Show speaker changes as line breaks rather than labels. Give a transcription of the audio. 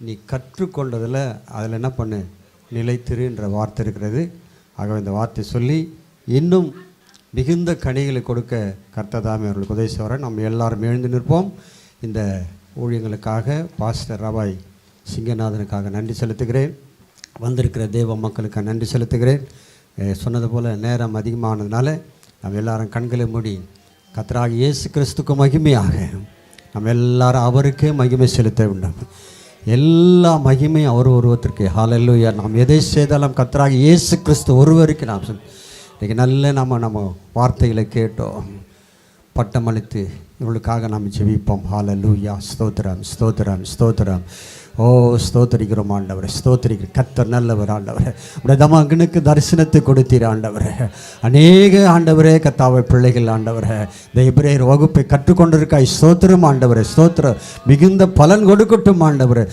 நீ கற்றுக்கொண்டதில் அதில் என்ன பண்ணு, நிலைத்திருன்ற வார்த்தை இருக்கிறது. ஆகவே இந்த வார்த்தை சொல்லி இன்னும் மிகுந்த கனிகளை கொடுக்க கர்த்ததாமே அவர்களுக்கு உதவி செய்வார். நம்ம எல்லாரும் எழுந்து நிற்போம். இந்த ஊழியங்களுக்காக பாஸ்டர் ரபாய் சிங்கநாதனுக்காக நன்றி செலுத்துகிறேன். வந்திருக்கிற தேவ மக்களுக்கு நன்றி செலுத்துகிறேன். சொன்னது போல் நேரம் அதிகமானதுனால நம்ம எல்லாரும் கண்களை மூடி கர்த்தராகிய இயேசு கிறிஸ்துக்கு மகிமையாக நம்ம எல்லாரும் அவருக்கே மகிமை செலுத்த வேண்டும். எல்லா மகிமையும் அவர் ஒருவத்திற்கு. ஹல்லேலூயா. நாம் எதை செய்தாலும் கர்த்தராகிய இயேசு கிறிஸ்து ஒருவருக்கு நாம் இன்றைக்கி நல்ல நம்ம வார்த்தைகளை கேட்டோம், பட்டமளித்து இவளுக்காக நாம் ஜெபிப்போம். ஹல்லேலூயா. ஸ்தோத்திரம் ஸ்தோத்திரம் ஸ்தோத்திரம். ஓ ஸ்தோத்திரிக்கிறோம் ஆண்டவரை, ஸ்தோத்திரிக்கிறோம். கர்த்தர் நல்லவர் ஆண்டவரே. உடைய தமகனுக்கு தரிசனத்தை கொடுத்தீர் ஆண்டவரே. அநேக ஆண்டவரே கர்த்தாவே பிள்ளைகள் ஆண்டவரே இந்த எபிரேயர் வகுப்பை கற்றுக்கொண்டிருக்காய். ஸ்தோத்திரம் ஆண்டவரே, ஸ்தோத்திரம். மிகுந்த பலன் கொடுக்கட்டும் ஆண்டவரே.